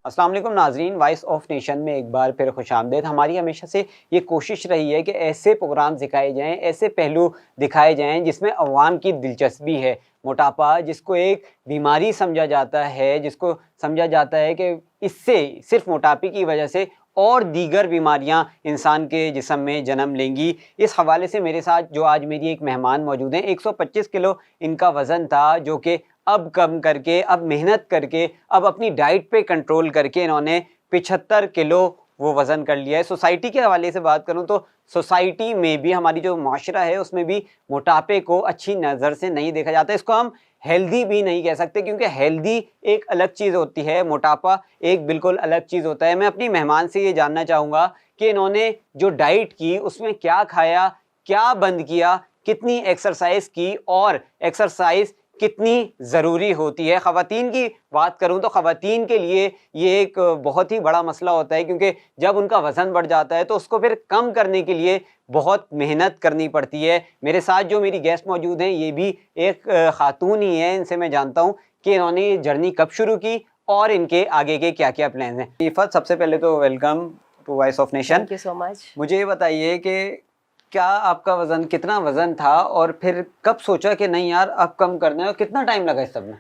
अस्सलाम वालेकुम नाजरीन, वॉइस ऑफ नेशन में एक बार फिर खुशामदीद। हमारी हमेशा से ये कोशिश रही है कि ऐसे प्रोग्राम दिखाए जाएं, ऐसे पहलू दिखाए जाएं जिसमें अवाम की दिलचस्पी है। मोटापा जिसको एक बीमारी समझा जाता है, जिसको समझा जाता है कि इससे सिर्फ मोटापे की वजह से और दीगर बीमारियां इंसान के जिस्म में जन्म लेंगी। इस हवाले से मेरे साथ जो आज मेरी एक मेहमान मौजूद हैं, 125 किलो इनका वज़न था, जो कि अब कम करके, अब मेहनत करके, अब अपनी डाइट पे कंट्रोल करके इन्होंने 75 किलो वो वज़न कर लिया है। सोसाइटी के हवाले से बात करूं तो सोसाइटी में भी, हमारी जो माशरा है उसमें भी मोटापे को अच्छी नज़र से नहीं देखा जाता। इसको हम हेल्दी भी नहीं कह सकते, क्योंकि हेल्दी एक अलग चीज़ होती है, मोटापा एक बिल्कुल अलग चीज़ होता है। मैं अपनी मेहमान से ये जानना चाहूँगा कि इन्होंने जो डाइट की उसमें क्या खाया, क्या बंद किया, कितनी एक्सरसाइज की और एक्सरसाइज कितनी ज़रूरी होती है। ख़वातीन की बात करूं तो ख़वातीन के लिए ये एक बहुत ही बड़ा मसला होता है, क्योंकि जब उनका वज़न बढ़ जाता है तो उसको फिर कम करने के लिए बहुत मेहनत करनी पड़ती है। मेरे साथ जो मेरी गेस्ट मौजूद हैं ये भी एक ख़ातून ही है। इनसे मैं जानता हूं कि इन्होंने ये जर्नी कब शुरू की और इनके आगे के क्या क्या प्लान हैं। इफ़त, सबसे पहले तो welcome to Voice of Nation. Thank you so much. मुझे ये बताइए कि क्या आपका वज़न, कितना वज़न था और फिर कब सोचा कि नहीं यार अब कम करना है, और कितना टाइम लगा इस सब में?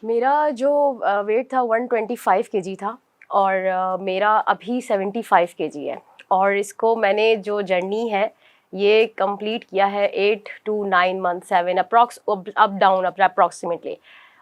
मेरा जो वेट था 125 केजी था और मेरा अभी 75 केजी है। और इसको मैंने जो जर्नी है ये कंप्लीट किया है 8 to 9 month, 7 approx, up down approximately.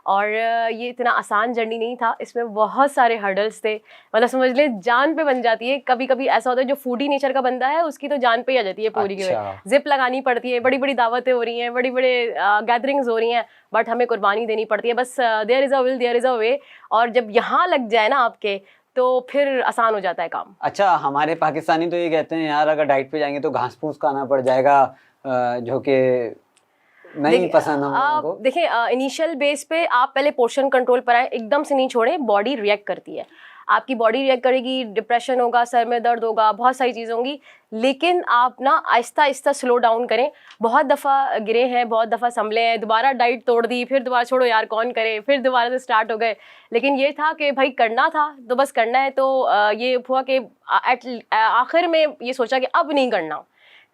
और ये इतना आसान जर्नी नहीं था, इसमें बहुत सारे हर्डल्स थे। मतलब समझ ले जान पे बन जाती है। कभी कभी ऐसा होता है जो फूडी नेचर का बंदा है उसकी तो जान पे ही आ जाती है पूरी की पूरी। जिप लगानी पड़ती है, बड़ी बड़ी दावतें हो रही हैं, बड़ी बड़े गैदरिंग्स हो रही हैं, बट हमें कुर्बानी देनी पड़ती है। बस there is a will, there is a way. और जब यहाँ लग जाए ना आपके, तो फिर आसान हो जाता है काम। अच्छा, हमारे पाकिस्तानी तो ये कहते हैं यार अगर डाइट पे जाएंगे तो घास फूस खाना पड़ जाएगा, जो कि नहीं पसंद हम लोगों को। देखिए, इनिशियल बेस पे आप पहले पोर्शन कंट्रोल पर आए, एकदम से नहीं छोड़ें। बॉडी रिएक्ट करती है, आपकी बॉडी रिएक्ट करेगी, डिप्रेशन होगा, सर में दर्द होगा, बहुत सारी चीज़ें होंगी। लेकिन आप ना आहिस्ता आहिस्ता स्लो डाउन करें। बहुत दफ़ा गिरे हैं, बहुत दफ़ा संभले हैं, दोबारा डाइट तोड़ दी, फिर दोबारा छोड़ो यार कौन करे, फिर दोबारा से स्टार्ट हो गए। लेकिन ये था कि भाई करना था तो बस करना है। तो ये हुआ कि आखिर में ये सोचा कि अब नहीं करना।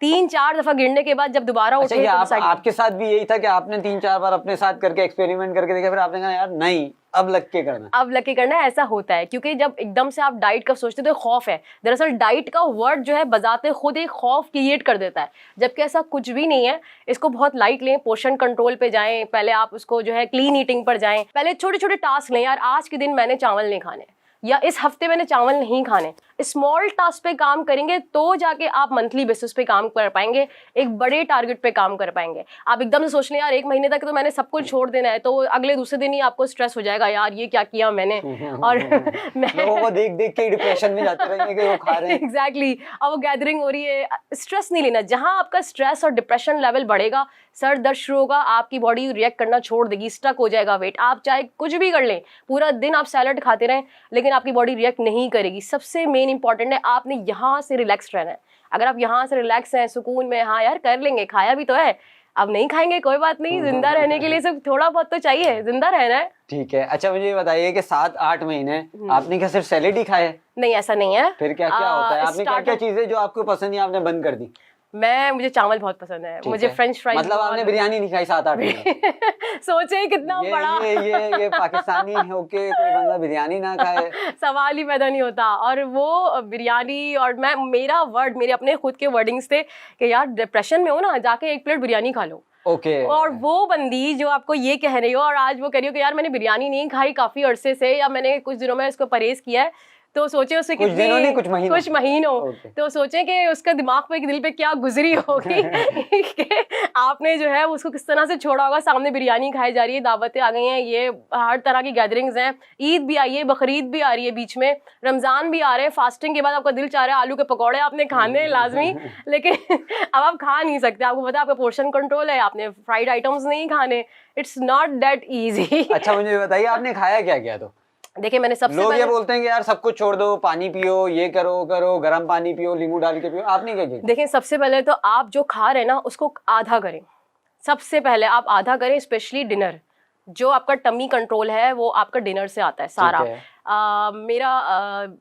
3-4 दफ़ा गिरने के बाद जब दोबारा उठे तो आपके साथ भी यही था कि आपने 3-4 बार अपने साथ करके एक्सपेरिमेंट करके देखा, फिर आपने कहा यार नहीं अब लग के करना, अब लग के करना है। ऐसा होता है क्योंकि जब एकदम से आप डाइट का सोचते हो तो खौफ है। दरअसल डाइट का वर्ड जो है बजाते खुद एक खौफ क्रिएट कर देता है, जबकि ऐसा कुछ भी नहीं है। इसको बहुत लाइट लें, पोर्शन कंट्रोल पे जाएं, पहले आप उसको जो है क्लीन ईटिंग पर जाएं। पहले छोटे छोटे टास्क लें। यार आज के दिन मैंने चावल नहीं खाने, या इस हफ्ते मैंने चावल नहीं खाने। स्मॉल टास्क पे काम करेंगे तो जाके आप मंथली बेसिस पे काम कर पाएंगे, एक बड़े टारगेट पे काम कर पाएंगे। आप एकदम से सोच लें यार 1 महीने तक तो मैंने सब कुछ छोड़ देना है, तो अगले दूसरे दिन ही आपको स्ट्रेस हो जाएगा, यार ये क्या किया मैंने। और लोगों को देख देख के डिप्रेशन में जाते रहेंगे कि वो खा रहे हैं। एग्जैक्टली। अब वो गैदरिंग हो रही है। स्ट्रेस नहीं लेना। जहाँ आपका स्ट्रेस और डिप्रेशन लेवल बढ़ेगा, सर दर्द शुरू होगा, आपकी बॉडी रिएक्ट करना छोड़ देगी, स्टक हो जाएगा वेट। आप चाहे कुछ भी कर लें, पूरा दिन आप सैलड खाते रहें, लेकिन आपकी बॉडी रिएक्ट नहीं करेगी। सबसे मेन इंपॉर्टेंट है आपने यहाँ से रिलैक्स रहना है। अगर आप यहाँ से रिलैक्स हैं, सुकून में, हाँ यार कर लेंगे, खाया भी तो है, अब नहीं खाएंगे कोई बात नहीं, जिंदा रहने के लिए सिर्फ थोड़ा बहुत तो चाहिए, जिंदा रहना है। ठीक है। अच्छा, मुझे ये बताइए कि 7-8 महीने आपने क्या सिर्फ सैलेड ही खाए? नहीं, ऐसा नहीं है। फिर क्या क्या होता है? आपने क्या क्या चीजें जो आपको पसंद नहीं आपने बंद कर दी? मुझे चावल बहुत पसंद है, मुझे फ्रेंच फ्राइज। मतलब आपने बिरयानी नहीं खाई 7-8 महीने? सोचे कितना बड़ा ये पाकिस्तानी होके कोई बंदा बिरयानी ना खाए, सवाल ही पैदा नहीं होता। और वो बिरयानी, और मेरा वर्ड, मेरे अपने खुद के वर्डिंग्स थे कि यार डिप्रेशन में हो ना, जाके 1 प्लेट बिरयानी खा लो। ओके। और वो बंदी जो आपको ये कह रही हो और आज वो कह रही हो कि यार मैंने बिरयानी नहीं खाई काफी अरसे से, या मैंने कुछ दिनों में इसको परहेज किया है, तो सोचे उससे कुछ दिनों नहीं, कुछ महीनों। तो सोचे कि उसका दिमाग पे, दिल पे क्या गुजरी होगी कि आपने जो है उसको किस तरह से छोड़ा होगा। सामने बिरयानी खाई जा रही है, दावतें आ गई हैं, ये हर तरह की गैदरिंग्स हैं, ईद भी आई है, बकरीद भी आ रही है, बीच में रमज़ान भी आ रहे हैं। फास्टिंग के बाद आपका दिल चाह रहा है आलू के पकौड़े आपने खाने लाजमी, लेकिन अब आप खा नहीं सकते। आपको पता है आपका पोर्शन कंट्रोल है, आपने फ्राइड आइटम्स नहीं खाने। It's not that easy. अच्छा, मुझे बताइए आपने खाया क्या क्या? तो देखिए, मैंने सबसे लोग ये बोलते हैं कि यार सब कुछ छोड़ दो, पानी पियो, ये करो करो, गर्म पानी पियो, नींबू डाल के पियो, आपने क्या किया? देखिए, सबसे पहले तो आप जो खा रहे हैं ना उसको आधा करें। सबसे पहले आप आधा करें, स्पेशली डिनर। जो आपका टमी कंट्रोल है वो आपका डिनर से आता है सारा। मेरा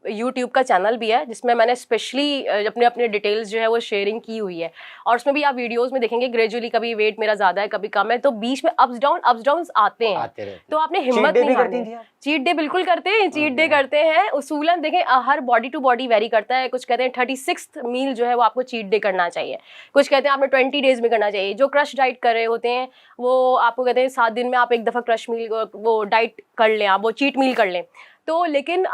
यूट्यूब का चैनल भी है जिसमें मैंने स्पेशली अपने अपने डिटेल्स जो है वो शेयरिंग की हुई है, और उसमें भी आप वीडियोस में देखेंगे ग्रेजुअली कभी वेट मेरा ज़्यादा है कभी कम है, तो बीच में अप्स डाउन आते हैं। तो आपने हिम्मत नहीं हारनी। चीट डे बिल्कुल करते हैं, चीट डे करते हैं उसूलन। देखें हर बॉडी टू बॉडी वेरी करता है, कुछ कहते हैं 36th मील जो है वो आपको चीट डे करना चाहिए, कुछ कहते हैं आपने 20 डेज में करना चाहिए। जो क्रश डाइट कर रहे होते हैं वो आपको कहते हैं 7 दिन में आप एक दफ़ा क्रश मील वो डाइट कर लें, आप वो चीट मील कर लें। तो लेकिन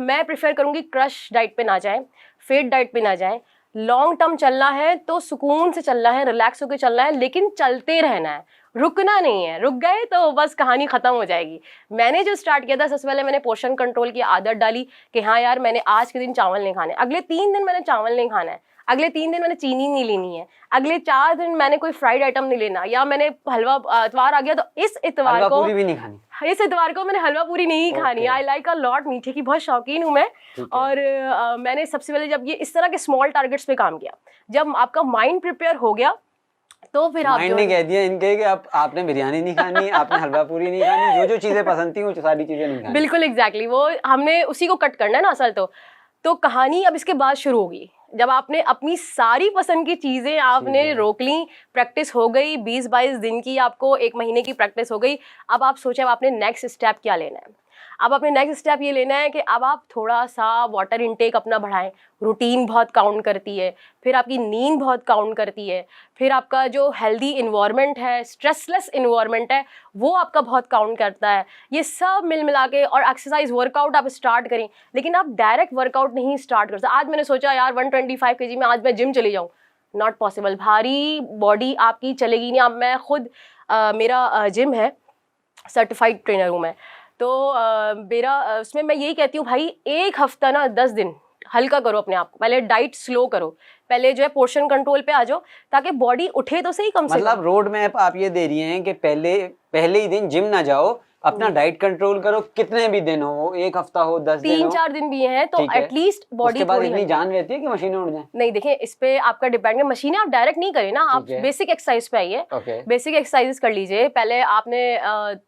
मैं प्रेफर करूँगी क्रश डाइट पे ना जाएं, फेट डाइट पे ना जाएं। लॉन्ग टर्म चलना है तो सुकून से चलना है, रिलैक्स होकर चलना है, लेकिन चलते रहना है, रुकना नहीं है। रुक गए तो बस कहानी ख़त्म हो जाएगी। मैंने जो स्टार्ट किया था सबसे पहले मैंने पोर्शन कंट्रोल की आदत डाली कि हाँ यार मैंने आज के दिन चावल नहीं खाने, अगले 3 दिन मैंने चावल नहीं खाना है, अगले 3 दिन मैंने चीनी नहीं लेनी है, अगले 4 दिन मैंने कोई फ्राइड आइटम नहीं लेना, या मैंने हलवा इतवार आ गया तो इस इतवार को भी नहीं खानी, इस इतवार को मैंने हलवा पूरी नहीं खानी। आई लाइक अ लॉट, मीठे की बहुत शौकीन हूँ मैं। और मैंने सबसे पहले जब ये इस तरह के स्मॉल टारगेट्स पे काम किया, जब आपका माइंड प्रिपेयर हो गया तो फिर आप माइंड ने कह दिया इनके कि आपने बिरयानी नहीं खानी, आपने हलवा पूरी नहीं खानी, जो जो चीजें पसंद थी वो सारी चीजें नहीं खानी। बिल्कुल एग्जैक्टली वो हमने उसी को कट करना है ना असल। तो कहानी अब इसके बाद शुरू होगी जब आपने अपनी सारी पसंद की चीज़ें आपने रोक ली, प्रैक्टिस हो गई, 20-22 दिन की आपको 1 महीने की प्रैक्टिस हो गई। अब आप सोचें अब आपने नेक्स्ट स्टेप क्या लेना है। अब अपने नेक्स्ट स्टेप ये लेना है कि अब आप थोड़ा सा वाटर इनटेक अपना बढ़ाएं। रूटीन बहुत काउंट करती है, फिर आपकी नींद बहुत काउंट करती है, फिर आपका जो हेल्दी इन्वायरमेंट है, स्ट्रेसलेस इन्वायरमेंट है, वो आपका बहुत काउंट करता है। ये सब मिल मिला के और एक्सरसाइज वर्कआउट आप स्टार्ट करें, लेकिन आप डायरेक्ट वर्कआउट नहीं स्टार्ट कर सकते। आज मैंने सोचा यार 125 kg में आज मैं जिम चली जाऊँ, नॉट पॉसिबल। भारी बॉडी आपकी चलेगी नहीं। अब मैं खुद मेरा जिम है, सर्टिफाइड ट्रेनर हूँ मैं, तो मेरा उसमें मैं यही कहती हूँ भाई 1 हफ्ता ना 10 दिन हल्का करो अपने आप को, पहले डाइट स्लो करो, पहले जो है पोर्शन कंट्रोल पे आ जाओ ताकि बॉडी उठे तो सही कम से कम। मतलब रोड मैप आप ये दे रही हैं कि पहले ही दिन जिम ना जाओ, अपना डाइट कंट्रोल करो, कितने भी दिन हो, 1 हफ्ता हो, 10 दिन हो, 3-4 दिन भी हैं तो एटलीस्ट बॉडी बाद इतनी जान रहती है कि मशीनें उड़ जाएं। नहीं देखिए इस पे आपका डिपेंड है, मशीनें आप डायरेक्ट नहीं करें ना, आप बेसिक एक्सरसाइज पे आइए। बेसिक एक्सरसाइजेस कर लीजिए। पहले आपने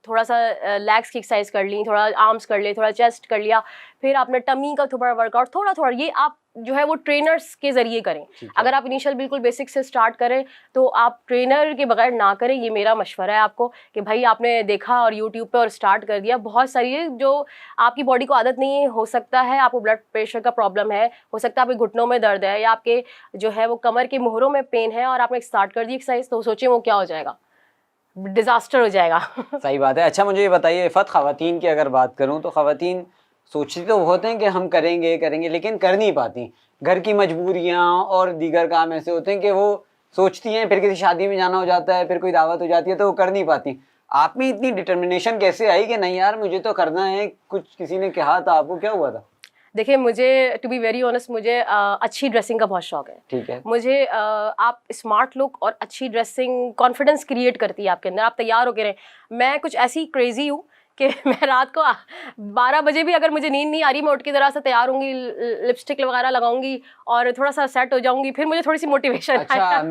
थोड़ा सा लेग्स की एक्सरसाइज कर ली, थोड़ा आर्म्स कर लिए, थोड़ा चेस्ट कर लिया, फिर आपने टमी का थोड़ा वर्कआउट थोड़ा थोड़ा, ये आप जो है वो ट्रेनर्स के जरिए करें। अगर आप इनिशियल बिल्कुल बेसिक से स्टार्ट करें तो आप ट्रेनर के बगैर ना करें, ये मेरा मशवरा है आपको कि भाई आपने देखा और यूट्यूब पे और स्टार्ट कर दिया। बहुत सारी है जो आपकी बॉडी को आदत नहीं है, हो सकता है आपको ब्लड प्रेशर का प्रॉब्लम है, हो सकता है आपके घुटनों में दर्द है, या आपके जो है वो कमर के मोहरों में पेन है, और आपने स्टार्ट कर दी एक्सरसाइज तो सोचिए वो क्या हो जाएगा, डिजास्टर हो जाएगा। सही बात है। अच्छा मुझे ये बताइए इफ़त, ख़वातीन की अगर बात करूँ तो ख़वातीन सोचती तो होते हैं कि हम करेंगे लेकिन कर नहीं पाती। घर की मजबूरियाँ और दीगर काम ऐसे होते हैं कि वो सोचती हैं, फिर किसी शादी में जाना हो जाता है, फिर कोई दावत हो जाती है तो वो कर नहीं पाती। आप में इतनी डिटर्मिनेशन कैसे आई कि नहीं यार मुझे तो करना है, कुछ किसी ने कहा था आपको, क्या हुआ था? देखिए मुझे टू बी वेरी ऑनेस्ट मुझे अच्छी ड्रेसिंग का बहुत शौक है। ठीक है। मुझे आप स्मार्ट लुक और अच्छी ड्रेसिंग कॉन्फिडेंस क्रिएट करती है आपके अंदर, आप तैयार होके रहें। मैं कुछ ऐसी क्रेजी हूँ कि मैं रात को 12 बजे भी अगर मुझे नींद नहीं आ रही, मैं उठ के ज़रा सा तैयार होंगी, लिपस्टिक वगैरह लगाऊंगी और थोड़ा सा सेट हो जाऊंगी, फिर मुझे थोड़ी सी मोटिवेशन। अच्छा,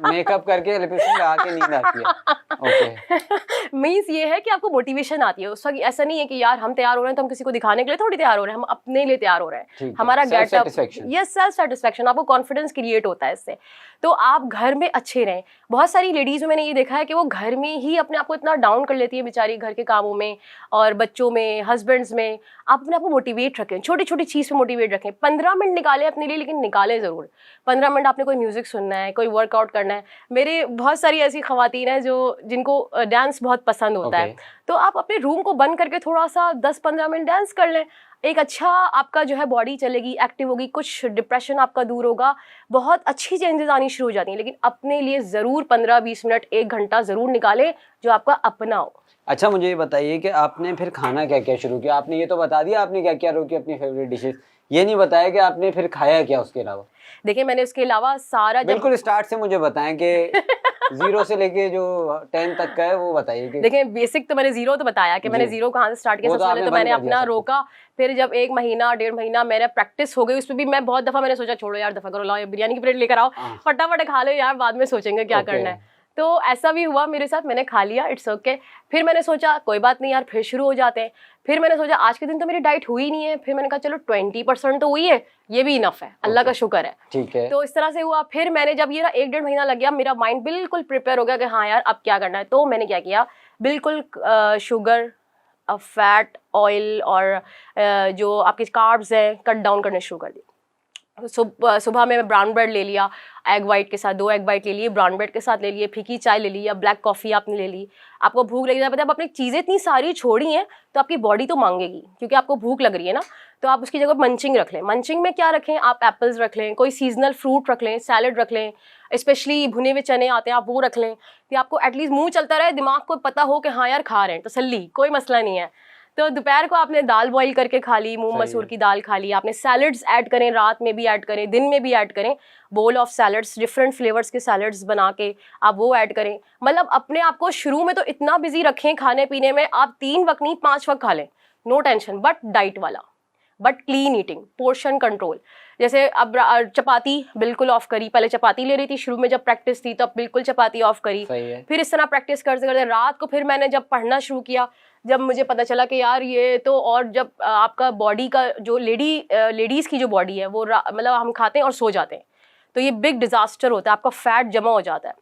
मेकअप करके लिपस्टिक लगा के नींद आती है। ओके। मीन्स ये है कि आपको मोटिवेशन आती है उस वक्त। ऐसा नहीं है कि यार हम तैयार हो रहे हैं तो हम किसी को दिखाने के लिए थोड़ी तैयार हो रहे हैं, हम अपने लिए तैयार हो रहे हैं। हमारा गेटअप, यस सेल्फ सेटिस्फेक्शन, आपको कॉन्फिडेंस क्रिएट होता है इससे। तो आप घर में अच्छे रहें। बहुत सारी लेडीज़ में मैंने ये देखा है कि वो घर में ही अपने आप को इतना डाउन कर लेती है बेचारी, घर के कामों में और बच्चों में, हस्बैंड्स में। आप अपने आप को मोटिवेट रखें, छोटी छोटी चीज़ पे मोटिवेट रखें। 15 मिनट निकालें अपने लिए, लेकिन निकालें ज़रूर। 15 मिनट आपने कोई म्यूज़िक सुनना है, कोई वर्कआउट करना है। मेरे बहुत सारी ऐसी ख़वातीन हैं जिनको डांस बहुत पसंद होता है, तो आप अपने रूम को बंद करके थोड़ा सा 10-15 मिनट डांस कर लें। एक अच्छा आपका जो है बॉडी चलेगी, एक्टिव होगी, कुछ डिप्रेशन आपका दूर होगा, बहुत अच्छी चेंजेस आनी शुरू हो जाती हैं। लेकिन अपने लिए ज़रूर 15-20 मिनट, 1 घंटा ज़रूर निकालें जो आपका अपना हो। अच्छा मुझे ये बताइए कि आपने फिर खाना क्या क्या शुरू किया? आपने ये तो बता दिया आपने क्या क्या रोकी अपनी फेवरेट डिशेस, ये नहीं बताया कि आपने फिर खाया क्या उसके अलावा? देखिए मैंने उसके अलावा सारा बिल्कुल स्टार्ट से मुझे बताएं कि 0 से लेके जो 10 तक का है वो बताइए कि। देखिए बेसिक तो मैंने 0 तो बताया कि मैंने 0 कहाँ से स्टार्ट किया। सबसे पहले तो मैंने अपना रोका, फिर जब 1 महीना 1.5 महीना मेरा प्रैक्टिस हो गई, उसमें भी मैं बहुत दफ़ा मैंने सोचा छोड़ो यार, दफ़ा करो, लाओ बिरयानी की प्लेट लेकर आओ, फटाफट खा लो यार, बाद में सोचेंगे क्या करना है। तो ऐसा भी हुआ मेरे साथ, मैंने खा लिया, इट्स ओके। फिर मैंने सोचा कोई बात नहीं यार, फिर शुरू हो जाते हैं। फिर मैंने सोचा आज के दिन तो मेरी डाइट हुई नहीं है, फिर मैंने कहा चलो 20% तो हुई है, ये भी इनफ है, अल्लाह का शुक्र है। ठीक है। तो इस तरह से हुआ। फिर मैंने जब ये ना 1-1.5 महीना लग गया, मेरा माइंड बिल्कुल प्रिपेयर हो गया कि हाँ यार अब क्या करना है। तो मैंने क्या किया, बिल्कुल शुगर, फैट, ऑयल और जो आपके कार्ब्स हैं कट डाउन करने शुरू कर दी। सुबह में ब्राउन ब्रेड ले लिया, एग वाइट के साथ 2 एग वाइट ले लिए, ब्राउन ब्रेड के साथ ले लिए, फीकी चाय ले ली या ब्लैक कॉफ़ी आपने ले ली। आपको भूख लगी, पता है, आप अपनी चीज़ें इतनी सारी छोड़ी हैं तो आपकी बॉडी तो मांगेगी, क्योंकि आपको भूख लग रही है ना। तो आप उसकी जगह मंचिंग रख लें। मंचिंग में क्या रखें, आप एप्पल्स रख लें, कोई सीजनल फ्रूट रख लें, सैलड रख लें, स्पेशली भुने हुए चने आते हैं आप वो रख लें, कि आपको एटलीस्ट मुँह चलता रहे, दिमाग को पता हो कि हाँ यार खा रहे हैं, तसल्ली, कोई मसला नहीं है। तो दोपहर को आपने दाल बॉईल करके खा ली, मूंग मसूर की दाल खा ली, आपने सैलड्स ऐड करें, रात में भी ऐड करें, दिन में भी ऐड करें, bowl of salads, different flavours के सैलड्स बना के आप वो ऐड करें। मतलब अपने आप को शुरू में तो इतना बिजी रखें खाने पीने में, आप 3 वक्त नहीं 5 वक्त खा लें, नो टेंशन, बट डाइट वाला, but clean eating, portion control. जैसे अब चपाती बिल्कुल ऑफ करी, पहले चपाती ले रही थी शुरू में जब प्रैक्टिस थी, तो अब बिल्कुल चपाती ऑफ करी। फिर इस तरह प्रैक्टिस करते करते रात को फिर मैंने जब पढ़ना शुरू किया, जब मुझे पता चला कि यार ये तो, और जब आपका बॉडी का जो लेडीज़ की जो बॉडी है वो मतलब हम खाते हैं और सो जाते हैं, तो ये बिग डिज़ास्टर होता है, आपका फैट जमा हो जाता है।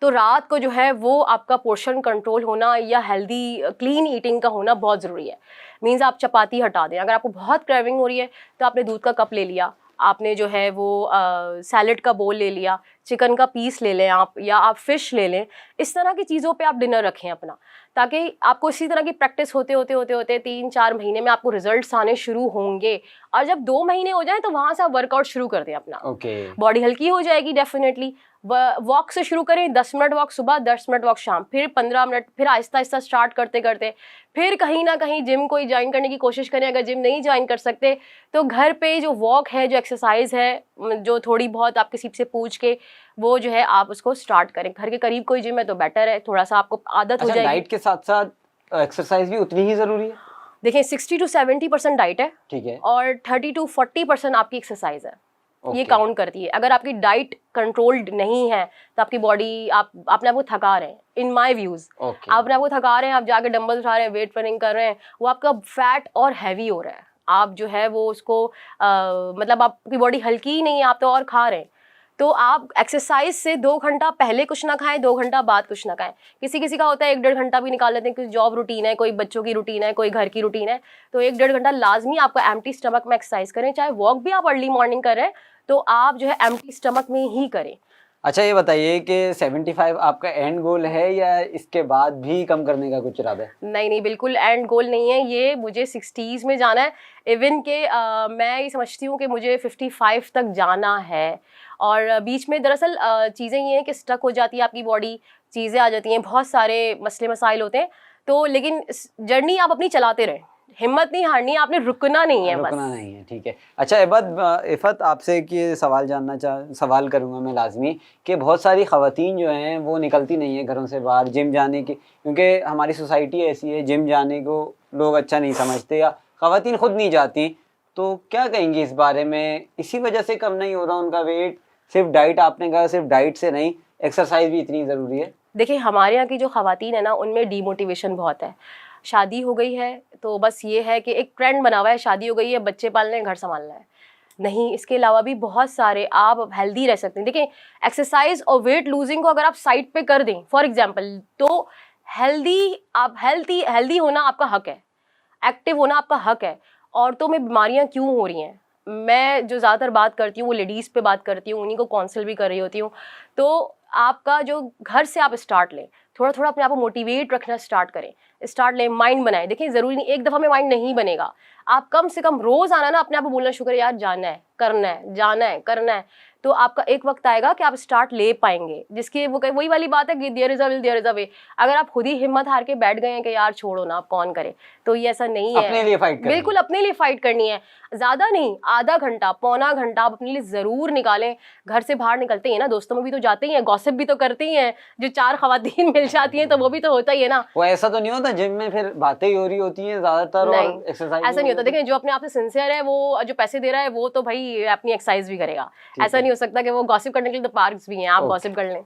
तो रात को जो है वो आपका पोर्शन कंट्रोल होना या हेल्दी क्लीन ईटिंग का होना बहुत ज़रूरी है। मीन्स आप चपाती हटा दें, अगर आपको बहुत क्रेविंग हो रही है तो आपने दूध का कप ले लिया, आपने जो है वो सैलड का बोल ले लिया, चिकन का पीस ले लें आप, या आप फ़िश ले लें। इस तरह की चीज़ों पे आप डिनर रखें अपना, ताकि आपको इसी तरह की प्रैक्टिस होते होते 3-4 महीने में आपको रिजल्ट्स आने शुरू होंगे। और जब 2 महीने हो जाएं तो वहाँ से आप वर्कआउट शुरू कर दें अपना। बॉडी हल्की हो जाएगी डेफिनेटली। वॉक से शुरू करें, 10 मिनट वॉक सुबह, 10 मिनट वॉक शाम, फिर 15 मिनट, फिर आहिस्ता आहिस्ता स्टार्ट करते करते फिर कहीं ना कहीं जिम कोई ज्वाइन करने की कोशिश करें। अगर जिम नहीं ज्वाइन कर सकते तो घर पे जो वॉक है, जो एक्सरसाइज है, जो थोड़ी बहुत आप किसी से पूछ के वो जो है आप उसको स्टार्ट करें। घर के करीब कोई जिम है तो बेटर है, थोड़ा सा आपको आदत हो जाएगी। डाइट के साथ साथ एक्सरसाइज भी उतनी ही जरूरी है? देखिए 60 to 70% डाइट है, ठीक है, और 30 to 40% आपकी एक्सरसाइज है। ये काउंट करती है। अगर आपकी डाइट कंट्रोल्ड नहीं है तो आपकी बॉडी, आप अपने आप को थका रहे हैं, इन माय व्यूज। आप अपने आप को थका रहे हैं, आप जाके डंबल उठा रहे हैं, वेट ट्रेनिंग कर रहे हैं, वो आपका फैट और हैवी हो रहा है। आप जो है वो उसको मतलब आपकी बॉडी हल्की ही नहीं है, आप तो और खा रहे हैं। तो आप एक्सरसाइज से 2 घंटा पहले कुछ ना खाएं, 2 घंटा बाद कुछ ना खाएं। किसी किसी का होता है 1-1.5 घंटा भी निकाल लेते हैं, कोई जॉब रूटीन है, कोई बच्चों की रूटीन है, कोई घर की रूटीन है, तो 1-1.5 घंटा लाजमी आपको एम्प्टी स्टमक में एक्सरसाइज करें। चाहे वॉक भी आप अर्ली मॉर्निंग कर रहे हैं तो आप जो है एम्प्टी स्टमक में ही करें। अच्छा ये बताइए कि 75 आपका एंड गोल है या इसके बाद भी कम करने का कुछ इरादा है? नहीं, बिल्कुल एंड गोल नहीं है ये, मुझे 60s में जाना है। इवन के मैं ये समझती हूँ कि मुझे 55 तक जाना है। और बीच में दरअसल चीज़ें ये हैं कि स्टक हो जाती है आपकी बॉडी, चीज़ें आ जाती हैं, बहुत सारे मसले मसाइल होते हैं। तो लेकिन जर्नी आप अपनी चलाते रहें, हिम्मत नहीं हारनी, आपने रुकना नहीं है, रुकना नहीं है, ठीक है। अच्छा इफ़त आपसे कि सवाल करूँगा मैं लाजमी कि बहुत सारी ख़वातीन जो हैं वो निकलती नहीं है घरों से बाहर जिम जाने की, क्योंकि हमारी सोसाइटी ऐसी है, जिम जाने को लोग अच्छा नहीं समझते या ख़वातीन खुद नहीं जाती। तो क्या कहेंगी इस बारे में? इसी वजह से कम नहीं हो रहा उनका वेट? सिर्फ डाइट, आपने कहा सिर्फ डाइट से नहीं, एक्सरसाइज भी इतनी ज़रूरी है। देखिए हमारे यहाँ की जो ख़वातीन है ना, उनमें डीमोटिवेशन बहुत है। शादी हो गई है तो बस ये है कि एक ट्रेंड बना हुआ है, शादी हो गई है, बच्चे पालने हैं, घर संभालना है। नहीं, इसके अलावा भी बहुत सारे आप हेल्दी रह सकते हैं। देखिए एक्सरसाइज और वेट लूजिंग को अगर आप साइड पे कर दें फॉर एग्जांपल, तो हेल्दी होना आपका हक है, एक्टिव होना आपका हक है। औरतों में बीमारियां क्यों हो रही हैं? मैं जो ज़्यादातर बात करती हूँ वो लेडीज़ पे बात करती हूँ, उन्हीं को काउंसिल भी कर रही होती हूँ। तो आपका जो घर से आप स्टार्ट लें, थोड़ा थोड़ा अपने आप को मोटिवेट रखना स्टार्ट करें, स्टार्ट लें, माइंड बनाएं। देखिए ज़रूरी नहीं एक दफ़ा में माइंड नहीं बनेगा, आप कम से कम रोज़ आना ना अपने आप को बोलना शुरू करें, यार जाना है, करना है, जाना है, करना है। तो आपका एक वक्त आएगा कि आप स्टार्ट ले पाएंगे, जिसकी वो वही वाली बात है कि there is a will there is a way. अगर आप खुद ही हिम्मत हार के बैठ गए हैं कि यार छोड़ो ना, आप कौन करे, तो ये ऐसा नहीं है। अपने लिए फाइट करनी, बिल्कुल अपने लिए फाइट करनी है। ज़्यादा नहीं, आधा घंटा, पौना घंटा आप अपने लिए ज़रूर निकालें। घर से बाहर निकलते हैं ना, दोस्तों में भी तो जाते ही हैं, गॉसिप भी तो करते ही हैं, जो 4 ख़वातीन मिल जाती हैं तो वो भी तो होता ही है ना। वो ऐसा तो नहीं होता जिम में फिर बातें ही हो रही होती हैं ज़्यादातर? नहीं, और एक्सरसाइज ऐसा नहीं होता। देखिए जो अपने आप से सिंसियर है, वो जो पैसे दे रहा है वो तो भाई अपनी एक्सरसाइज भी करेगा। ऐसा नहीं हो सकता कि वो गॉसिप करने के लिए तो पार्क्स भी हैं, आप गॉसिप कर लें।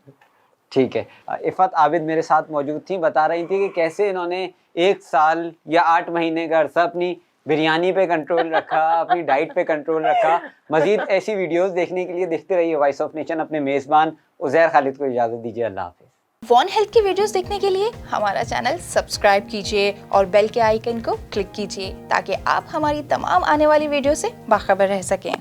ठीक है। इफ़त आबिद मेरे साथ मौजूद थी, बता रही थी कि कैसे इन्होंने 1 साल या 8 महीने का अरसा अपनी बिरयानी पे कंट्रोल रखा, अपनी डाइट पे कंट्रोल रखा। मज़ीद ऐसी वीडियोस देखने के लिए देखते रहिए वॉइस ऑफ नेशन। अपने मेज़बान उज़ैर खालिद को इजाज़त दीजिए। अल्लाह हाफ़िज़। वन हेल्थ की वीडियोस देखने के लिए हमारा चैनल सब्सक्राइब कीजिए और बेल के आइकन को क्लिक कीजिए ताकि आप हमारी तमाम आने वाली वीडियो से बाखबर रह सकें।